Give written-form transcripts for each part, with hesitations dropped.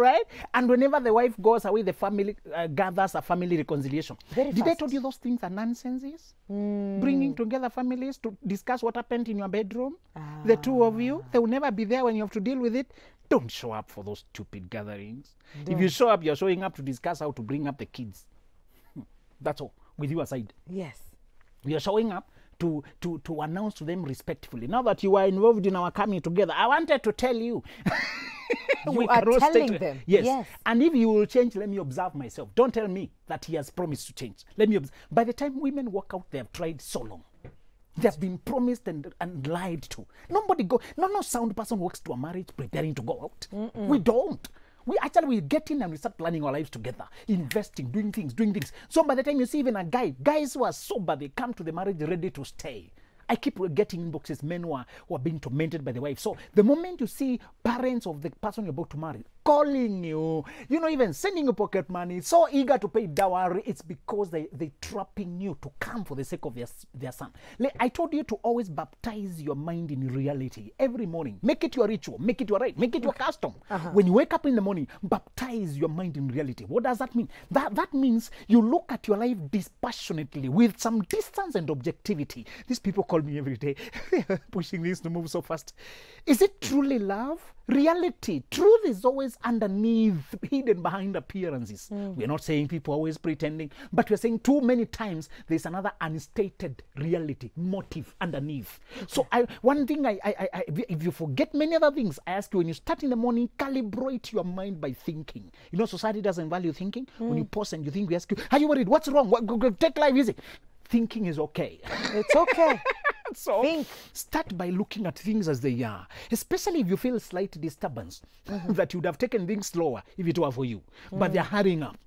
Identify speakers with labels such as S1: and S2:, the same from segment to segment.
S1: right? And whenever the wife goes away, the family gathers a family reconciliation. Did I told you those things are nonsenses? Bringing together families to discuss what happened in your bedroom, the two of you, they will never be there when you have to deal with it. Don't show up for those stupid gatherings. If you show up, you're showing up to discuss how to bring up the kids. That's all, with you aside.
S2: Yes.
S1: You're showing up to announce to them respectfully. Now that you are involved in our coming together, I wanted to tell you.
S2: You are telling them.
S1: Yes. And if you will change, let me observe myself. Don't tell me that he has promised to change. Let me observe. By the time women walk out, they have tried so long. They have been promised and lied to. No sound person walks to a marriage preparing to go out. We don't. We get in and we start planning our lives together, investing, doing things. So by the time you see even guys who are sober, they come to the marriage ready to stay. I keep getting inboxes, men who are being tormented by the wife. So the moment you see parents of the person you're about to marry calling you, even sending you pocket money, so eager to pay dowry, it's because they're trapping you to come for the sake of their son. I told you to always baptize your mind in reality every morning. Make it your ritual, make it your right, make it your custom. When you wake up in the morning, baptize your mind in reality. What does that mean? That means you look at your life dispassionately with some distance and objectivity. These people call me every day, pushing this to move so fast. Is it truly love? Reality, truth is always underneath, hidden behind appearances. We're not saying people are always pretending, but we're saying too many times there's another unstated reality, motive underneath. So one thing if you forget many other things, I ask you, when you start in the morning, calibrate your mind by thinking. Society doesn't value thinking. When you pause and you think, we ask you, are you worried? What's wrong? Take life easy. Thinking is okay.
S2: It's okay.
S1: So start by looking at things as they are, especially if you feel slight disturbance that you would have taken things slower if it were for you, but they're hurrying up.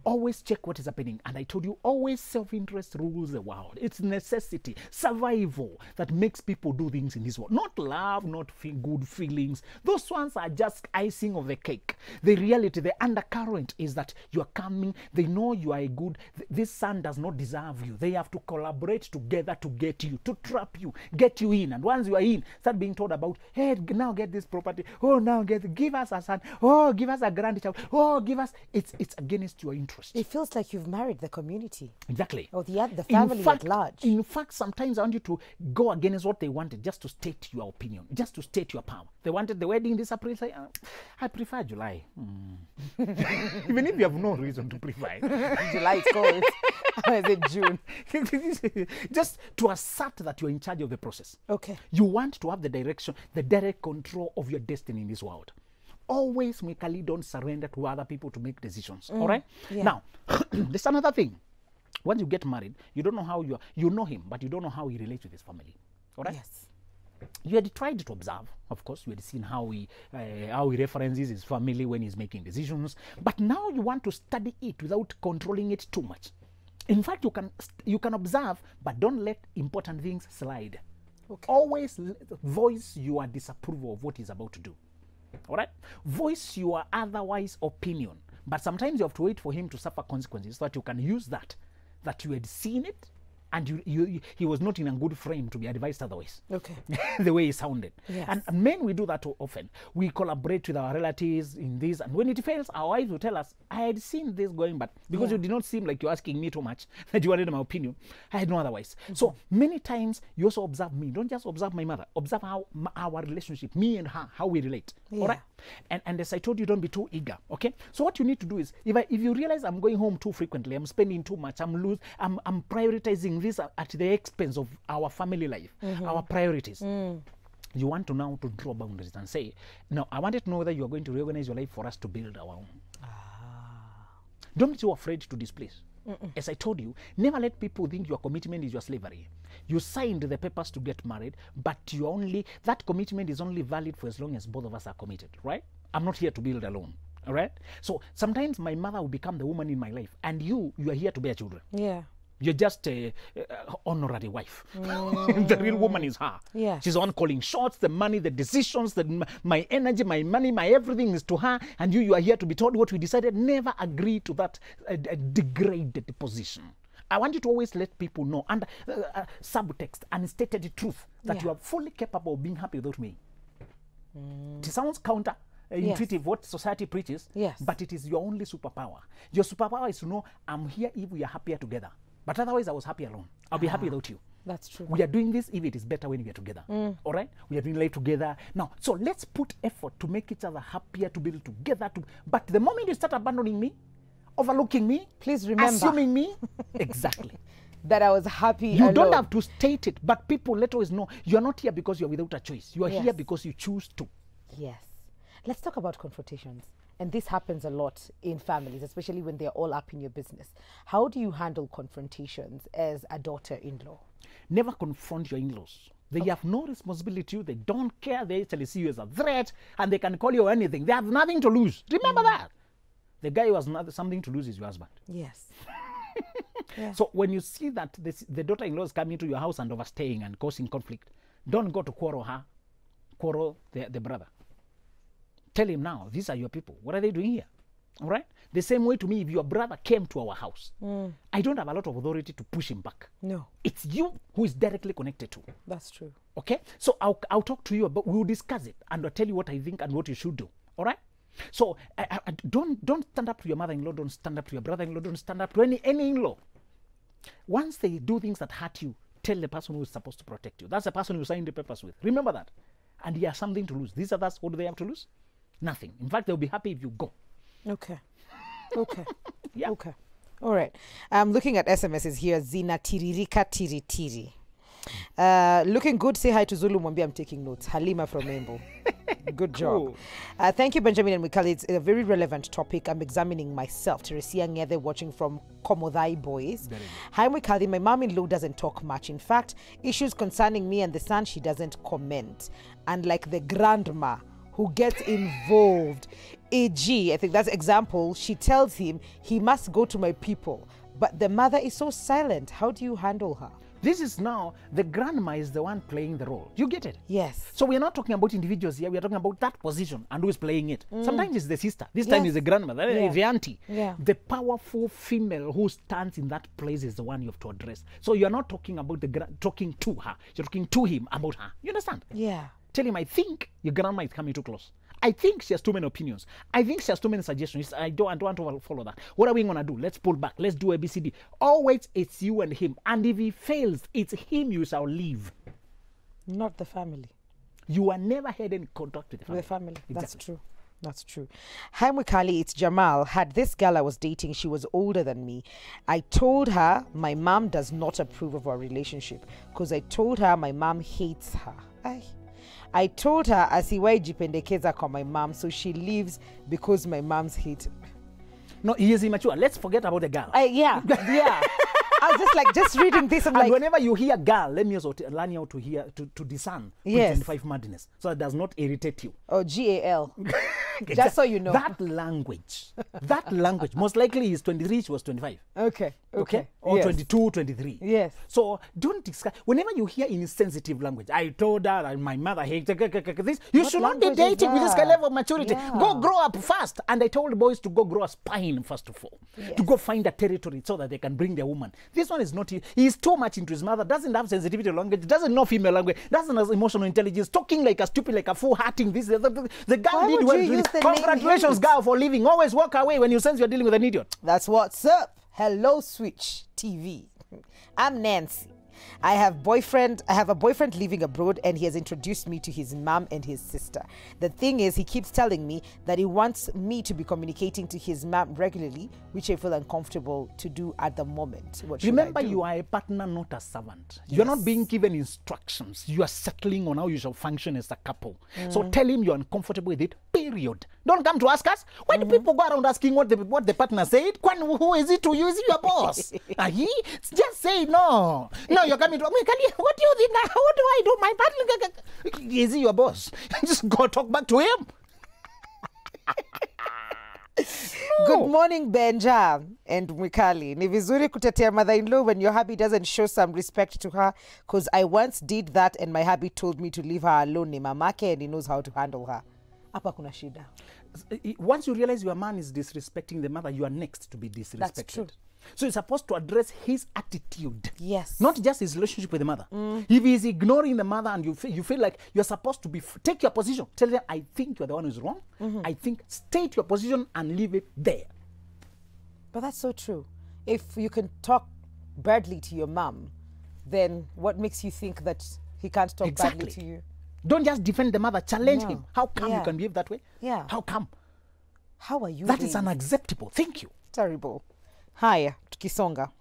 S1: Always check what is happening. And I told you, always self-interest rules the world. It's necessity, survival that makes people do things in this world. Not love, not good feelings. Those ones are just icing of the cake. The reality, the undercurrent is that you are coming. They know you are good. This son does not deserve you. They have to collaborate together to get you, to trap you, get you in. And once you are in, start being told about, hey, now get this property. Oh, now give us a son. Oh, give us a grandchild. Oh, give us. It's against your interest.
S2: It feels like you've married the community.
S1: Exactly.
S2: Or the family at large.
S1: In fact, sometimes I want you to go against what they wanted, just to state your opinion, just to state your power. They wanted the wedding this April. Say, I prefer July. Even if you have no reason to prefer it.
S2: July is cold. Or is it June?
S1: Just to assert that you're in charge of the process.
S2: Okay.
S1: You want to have the direction, the direct control of your destiny in this world. Always, Mwikali, don't surrender to other people to make decisions. All right? Yeah. Now, there's another thing. Once you get married, you don't know how you know him, but you don't know how he relates with his family. All right?
S2: Yes.
S1: You had tried to observe, of course. You had seen how he references his family when he's making decisions. But now you want to study it without controlling it too much. In fact, you can observe, but don't let important things slide. Okay. Always voice your disapproval of what he's about to do. All right? Voice your otherwise opinion. But sometimes you have to wait for him to suffer consequences so that you can use that you had seen it, and he was not in a good frame to be advised otherwise. Okay. The way he sounded. Yes. And men, we do that too often. We collaborate with our relatives in this, and when it fails, our wives will tell us, I had seen this going, but because you did not seem like you're asking me too much, that you wanted my opinion, I had no otherwise. So many times, you also observe me. Don't just observe my mother. Observe how our relationship, me and her, how we relate. All right? And as I told you, don't be too eager. Okay? So what you need to do is, if you realize I'm going home too frequently, I'm spending too much, I'm prioritizing this at the expense of our family life, our priorities. You want to now to draw boundaries and say, no, I wanted to know whether you are going to reorganize your life for us to build our own. Don't be too afraid to displace. As I told you, never let people think your commitment is your slavery. You signed the papers to get married, but that commitment is only valid for as long as both of us are committed, right? I'm not here to build alone. All right? So sometimes my mother will become the woman in my life, and you are here to bear children. Yeah. You're just an honorary wife. The real woman is her. Yeah. She's the one calling shots, the money, the decisions, my energy, my money, my everything is to her. And you are here to be told what we decided. Never agree to that degraded position. I want you to always let people know, and subtext, unstated truth, that you are fully capable of being happy without me. It sounds counter intuitive, what society preaches.
S2: Yes.
S1: But it is your only superpower. Your superpower is to know, I'm here if we are happier together. But otherwise, I was happy alone. I'll be happy without you.
S2: That's true.
S1: We are doing this if it is better when we are together. All right? We are doing life together. Now, so let's put effort to make each other happier, to build together. But the moment you start abandoning me, overlooking me,
S2: Please remember.
S1: assuming me, exactly.
S2: That I was happy
S1: You
S2: alone.
S1: don't have to state it, but people let us know you're not here because you're without a choice. You are
S2: Yes.
S1: here because you choose to.
S2: Yes. Let's talk about confrontations. And this happens a lot in families, especially when they're all up in your business. How do you handle confrontations as a daughter-in-law?
S1: Never confront your in-laws. They have no responsibility to you. They don't care. They actually see you as a threat, and they can call you anything. They have nothing to lose. Remember that. The guy who has something to lose is your husband.
S2: Yes. Yeah.
S1: So when you see that the daughter-in-law is coming to your house and overstaying and causing conflict, don't go to quarrel her, quarrel the brother. Tell him now, these are your people. What are they doing here? All right? The same way to me, if your brother came to our house, I don't have a lot of authority to push him back.
S2: No.
S1: It's you who is directly connected to.
S2: That's true.
S1: Okay? So I'll talk to you about, we'll discuss it, and I'll tell you what I think and what you should do. All right? So don't stand up to your mother-in-law, don't stand up to your brother-in-law, don't stand up to any in-law. Once they do things that hurt you, tell the person who is supposed to protect you. That's the person you signed the papers with. Remember that. And he has something to lose. These others, what do they have to lose? Nothing. In fact, they'll be happy if you go.
S2: Okay. Okay.
S1: Yeah.
S2: Okay. All right. I'm looking at SMSs here. Zina Tiririka Tiritiri. Looking good. Say hi to Zulu Mwambi. I'm taking notes. Halima from Embo. Good job.
S1: Cool.
S2: Thank you, Benjamin and Mwikali. It's a very relevant topic. I'm examining myself. Teresia Ngede watching from Komodai Boys. Hi, Mwikali. My mom-in-law doesn't talk much. In fact, issues concerning me and the son, she doesn't comment. And like the grandma who gets involved. E.g., I think that's example, she tells him he must go to my people. But the mother is so silent. How do you handle her?
S1: This is now, the grandma is the one playing the role. You get it?
S2: Yes.
S1: So we are not talking about individuals here. We are talking about that position and who is playing it. Sometimes it's the sister. This time it's the grandmother, the auntie.
S2: Yeah.
S1: The powerful female who stands in that place is the one you have to address. So you are not talking about talking to her. You're talking to him about her. You understand?
S2: Yeah.
S1: Tell him, I think your grandma is coming too close. I think she has too many opinions. I think she has too many suggestions. I don't want to follow that. What are we going to do? Let's pull back. Let's do ABCD. Always it's you and him. And if he fails, it's him you shall leave.
S2: Not the family.
S1: You are never had any contact with the family.
S2: With the family. That's
S1: Exactly.
S2: true. That's true. Hi, Mwikali. It's Jamal. Had this girl I was dating, she was older than me. I told her my mom does not approve of our relationship because I told her my mom hates her. I told her asiwai jipendekeza kwa my mom, so she leaves because my mom's hate.
S1: No, he is immature. Let's forget about the girl.
S2: Yeah. I was just reading this. I'm
S1: and
S2: like,
S1: whenever you hear girl, let me also learn you how to hear, to discern
S2: Yes.
S1: 25 madness, so it does not irritate you.
S2: oh, GAL. Just so you know.
S1: That language, most likely he's 23, she was 25.
S2: Okay.
S1: Or
S2: Yes.
S1: 22, 23.
S2: Yes.
S1: So don't discuss. Whenever you hear insensitive language, I told her that my mother hates this. You
S2: What
S1: should not be
S2: language is
S1: dating with this
S2: that?
S1: level of maturity.
S2: Yeah.
S1: Go grow up fast. And I told boys to go grow a spine first of all, to go find a territory so that they can bring their woman. This one is not. He's too much into his mother. Doesn't have sensitivity to language. Doesn't know female language. Doesn't have emotional intelligence. Talking like a stupid, like a fool, hurting this. The girl
S2: Why
S1: did
S2: would
S1: well.
S2: you use the name
S1: Congratulations,
S2: hate?
S1: girl, for leaving. Always walk away when you sense you're dealing with an idiot.
S2: That's what's up. Hello, Switch TV. I'm Nancy. I have a boyfriend living abroad, and he has introduced me to his mom and his sister. The thing is, he keeps telling me that he wants me to be communicating to his mom regularly, which I feel uncomfortable to do at the moment. What should
S1: Remember,
S2: I do?
S1: you are a partner, not a servant. You're not being given instructions. You are settling on how you shall function as a couple. So tell him you're uncomfortable with it, period. Don't come to ask us. Why do people go around asking what the partner said? Who is it to you? Is he your boss? Just say no. No, you're coming to me. What do you think? What do I do? My partner, is he your boss? Just go talk back to him.
S2: Good morning, Benja and Mwikali. Ni vizuri kutetea mother-in-law when your hubby doesn't show some respect to her, because I once did that and my hubby told me to leave her alone. Ni mamake and he knows how to handle her. Hapa kuna shida.
S1: Once you realize your man is disrespecting the mother, you are next to be disrespected.
S2: That's true.
S1: So you're supposed to address his attitude.
S2: Yes.
S1: Not just his relationship with the mother. If he's ignoring the mother and you feel like you're supposed to take your position, tell them, I think you're the one who's wrong. I think state your position and leave it there.
S2: But that's so true. If you can talk badly to your mom, then what makes you think that he can't talk badly to you?
S1: Don't just defend the mother, challenge him. How come you can behave that way?
S2: Yeah.
S1: How come?
S2: How are you?
S1: That is unacceptable. Thank you.
S2: Terrible. Hi, Tukisonga.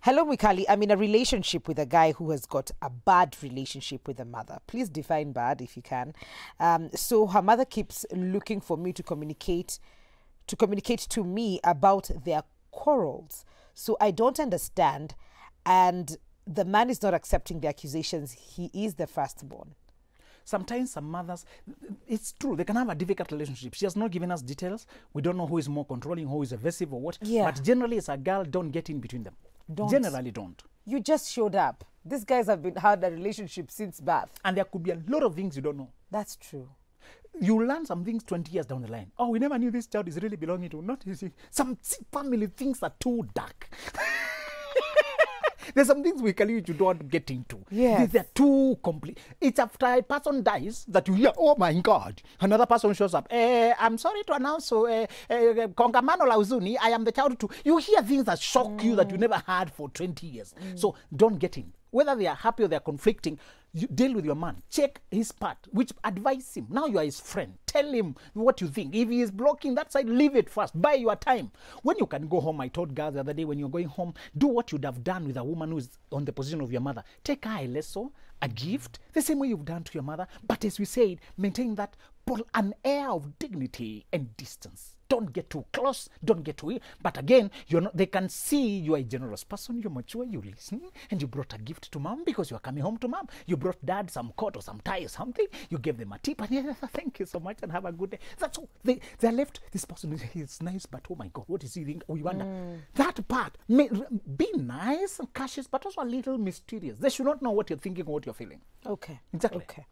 S2: Hello, Mwikali. I'm in a relationship with a guy who has got a bad relationship with the mother. Please define bad if you can. So her mother keeps looking for me to communicate to me about their quarrels. So I don't understand. And the man is not accepting the accusations. He is the firstborn.
S1: Sometimes some mothers, it's true, they can have a difficult relationship. She has not given us details. We don't know who is more controlling, who is evasive or what.
S2: Yeah.
S1: But generally, as a girl, don't get in between them. Generally, don't.
S2: You just showed up. These guys have had a relationship since birth.
S1: And there could be a lot of things you don't know.
S2: That's true.
S1: You learn some things 20 years down the line. Oh, we never knew this child is really belonging to. Not easy. Some family things are too dark. There's some things we you don't get into.
S2: Yes.
S1: They're too complete. It's after a person dies that you hear, oh my God, another person shows up. I'm sorry to announce, Kongamano Lauzuni, I am the child too. You hear things that shock you that you never heard for 20 years. So don't get in. Whether they are happy or they are conflicting, you deal with your man. Check his part, which advise him. Now you are his friend. Tell him what you think. If he is blocking that side, leave it first. Buy your time. When you can go home, I told girls the other day, when you're going home, do what you'd have done with a woman who is on the position of your mother. Take her a lesson, a gift, the same way you've done to your mother. But as we said, maintain that an air of dignity and distance. Don't get too close, don't get too ill. But again, they can see you are a generous person, you're mature, you listen, and you brought a gift to mom because you are coming home to mom. You brought dad some coat or some tie or something. You gave them a tip and yeah, thank you so much and have a good day. That's all. They're left, this person is nice, but oh my God, what is he thinking? We wonder. That part, be nice and cautious, but also a little mysterious. They should not know what you're thinking or what you're feeling.
S2: Okay.
S1: Exactly.
S2: Okay.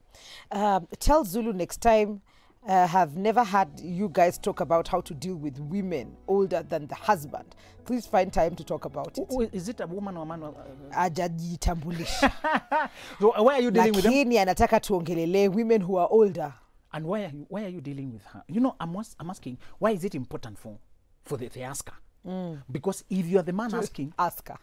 S2: Tell Zulu next time, have never had you guys talk about how to deal with women older than the husband. Please find time to talk about it.
S1: Is it a woman or a man?
S2: Hajajitambulisha.
S1: So why are you dealing with them?
S2: Lakini anataka tuongelele women who are older.
S1: And why are you dealing with her? You know, I'm asking, why is it important for the asker? Because if you are the man asking,
S2: ask her.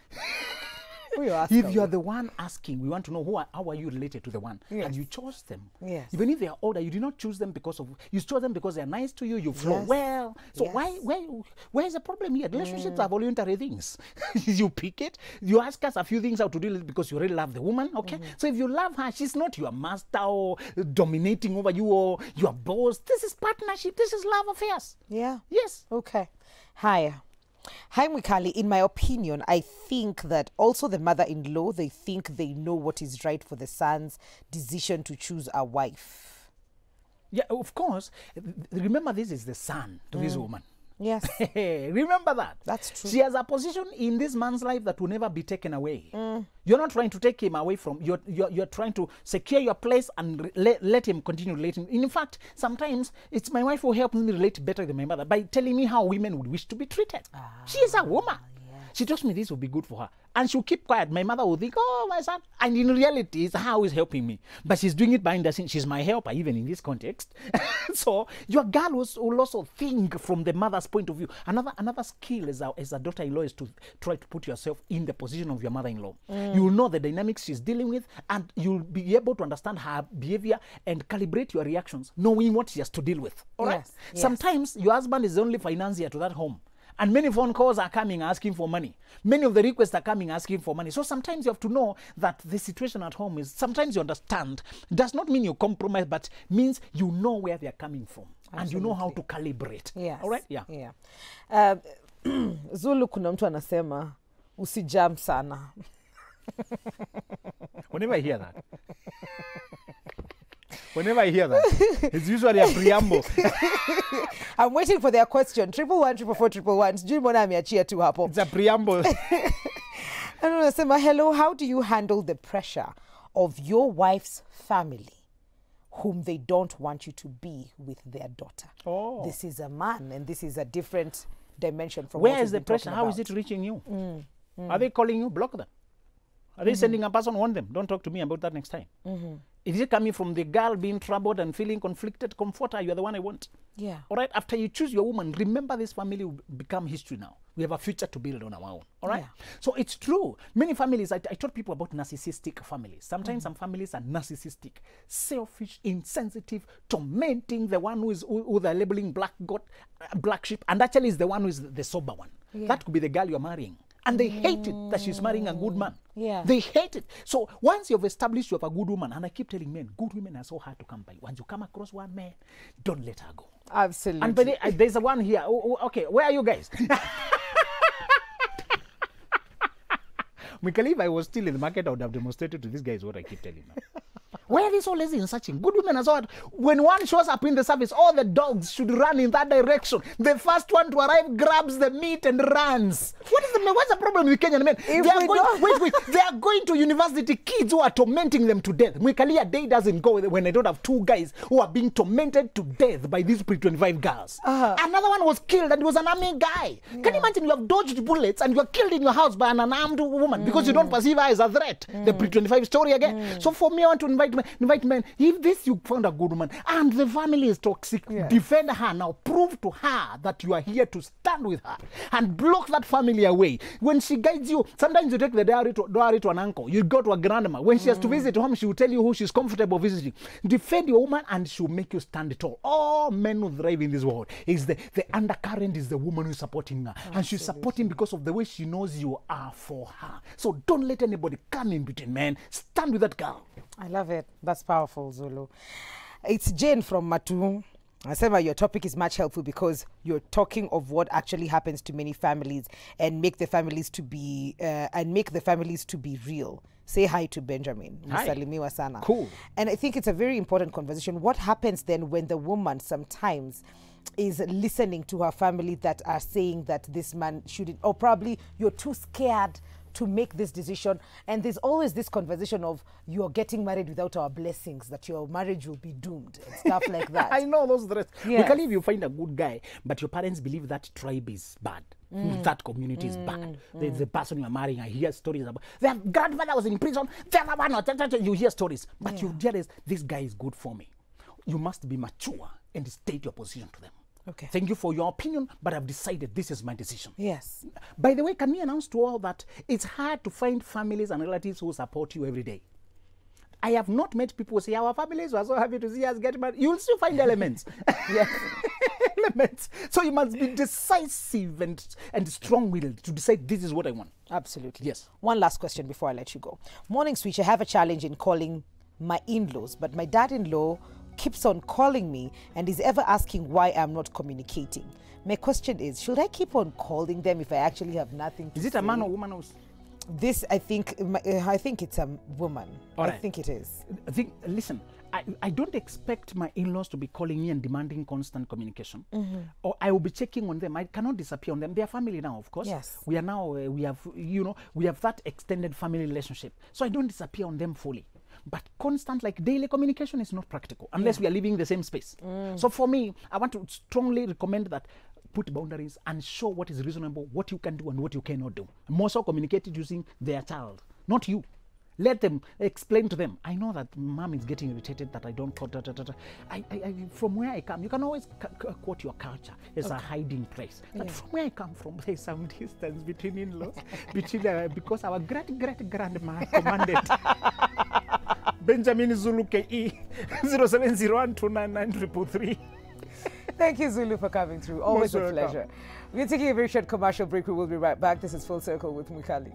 S1: If you are the one asking, we want to know how are you related to the one, and you chose them.
S2: Yes.
S1: Even if they are older, you did not choose them because of you chose them because they are nice to you. You flow well. So where is the problem here? Relationships are voluntary things. You pick it. You ask us a few things how to deal with it because you really love the woman. Okay. So if you love her, she's not your master or dominating over you or your boss. This is partnership. This is love affairs.
S2: Yeah.
S1: Yes.
S2: Okay. Hi, Mwikali. In my opinion, I think that also the mother-in-law, they think they know what is right for the son's decision to choose a wife.
S1: Yeah, of course. Remember, this is the son to this woman.
S2: Yes.
S1: Remember that.
S2: That's true.
S1: She has a position in this man's life that will never be taken away. You're not trying to take him away from, you're trying to secure your place and let him continue relating. In fact, sometimes it's my wife who helps me relate better than my mother by telling me how women would wish to be treated. She is a woman. She tells me this will be good for her. And she'll keep quiet. My mother will think, oh, my son. And in reality, it's her who is helping me. But she's doing it behind the scenes. She's my helper, even in this context. So your girl will also think from the mother's point of view. Another skill as a daughter-in-law is to try to put yourself in the position of your mother-in-law. You will know the dynamics she's dealing with, and you'll be able to understand her behavior and calibrate your reactions, knowing what she has to deal with. All right? Yes. Sometimes your husband is the only financier to that home. And many phone calls are coming asking for money. Many of the requests are coming asking for money. So sometimes you have to know that the situation at home is, sometimes you understand. Does not mean you compromise, but means you know where they are coming from. Absolutely. And you know how to calibrate.
S2: Yes.
S1: All right? Yeah.
S2: Zulu kuna mtu anasema, usijam sana.
S1: Whenever I hear that. Whenever I hear that, it's usually a preamble.
S2: I'm waiting for their question. 111 444 111. Sijui mbona ameachia tu hapo.
S1: It's a preamble.
S2: And unasema, hello, how do you handle the pressure of your wife's family whom they don't want you to be with their daughter?
S1: Oh.
S2: This is a man and this is a different dimension from
S1: Where
S2: what
S1: is the
S2: we've been
S1: pressure?
S2: talking
S1: How is
S2: about.
S1: it reaching you? Are they calling you? Block them. Are they sending a person? Warn them. Don't talk to me about that next time. Is it coming from the girl being troubled and feeling conflicted? Comfort her. You're the one I want.
S2: Yeah.
S1: All right. After you choose your woman, remember this family will become history now. We have a future to build on our own. All right.
S2: Yeah.
S1: So it's true. Many families, I taught people about narcissistic families. Sometimes some families are narcissistic, selfish, insensitive, tormenting the one who they're labeling black sheep, and actually is the one who is the sober one.
S2: Yeah.
S1: That could be the girl you're marrying. And they hate it that she's marrying a good man.
S2: Yeah.
S1: They hate it. So once you've established you have a good woman, and I keep telling men, good women are so hard to come by. Once you come across one man, don't let her go.
S2: Absolutely.
S1: And by there's a one here. Okay, where are you guys? Mwikali, if I was still in the market, I would have demonstrated to these guys what I keep telling them. Why are they so lazy in searching? Good women are so hard. When one shows up in the service, all the dogs should run in that direction. The first one to arrive grabs the meat and runs. What's the problem with Kenyan men? They are going to university, kids who are tormenting them to death. Mwikali, a day doesn't go when I don't have two guys who are being tormented to death by these pre-25 girls. Another one was killed, and it was an army guy. Yeah. Can you imagine you have dodged bullets and you are killed in your house by an unarmed woman because you don't perceive her as a threat? The pre-25 story again. So for me, I want to invite men. If this you found a good woman and the family is toxic, defend her now. Prove to her that you are here to stand with her and block that family away. When she guides you, sometimes you take the dowry to an uncle. You go to a grandma. When she has to visit home, she will tell you who she's comfortable visiting. Defend your woman and she will make you stand tall. All men who thrive in this world is the undercurrent is the woman who's supporting her. Absolutely. And she's supporting because of the way she knows you are for her. So don't let anybody come in between, man. Stand with that girl.
S2: I love it. That's powerful, Zulu. It's Jane from Matu. Asema, your topic is much helpful because you're talking of what actually happens to many families and make the families to be real. Say hi to Benjamin.
S1: Hi.
S2: Sana.
S1: Cool.
S2: And I think it's a very important conversation. What happens then when the woman sometimes is listening to her family that are saying that this man shouldn't, or probably you're too scared to make this decision, and there's always this conversation of you're getting married without our blessings, that your marriage will be doomed and stuff like that.
S1: I know those threats.
S2: Yes.
S1: We can if you find a good guy, but your parents believe that tribe is bad. That community is bad. The person you're marrying, I hear stories about their grandfather was in prison, you hear stories. But you realize this guy is good for me. You must be mature and state your position to them.
S2: Okay.
S1: Thank you for your opinion, but I've decided this is my decision.
S2: Yes.
S1: By the way, can we announce to all that it's hard to find families and relatives who support you every day? I have not met people who say, our families were so happy to see us get married. You'll still find elements.
S2: Yes.
S1: Elements. So you must be decisive and strong-willed to decide this is what I want.
S2: Absolutely.
S1: Yes.
S2: One last question before I let you go. Morning, Switch. I have a challenge in calling my in-laws, but my dad-in-law keeps on calling me and is ever asking why I'm not communicating. My question is, should I keep on calling them if I actually have nothing to say?
S1: Is it a man or woman?
S2: This, I think it's a woman.
S1: All right.
S2: I think it is.
S1: Listen, I don't expect my in-laws to be calling me and demanding constant communication. Or I will be checking on them. I cannot disappear on them. They are family now, of course.
S2: Yes.
S1: We are now, we have that extended family relationship. So I don't disappear on them fully. But constant, like daily communication is not practical unless we are living in the same space. So for me, I want to strongly recommend that put boundaries and show what is reasonable, what you can do and what you cannot do. More so communicate it using their child, not you. Let them explain to them. I know that mom is getting irritated that I don't quote. From where I come, you can always quote your culture as a hiding place. But from where I come from, there's some distance between in-laws, because our great-great-grandma commanded. Benjamin Zulu KE 0701299333.
S2: Thank you, Zulu, for coming through. Always a pleasure. We're taking a very short commercial break. We will be right back. This is Full Circle with Mwikali.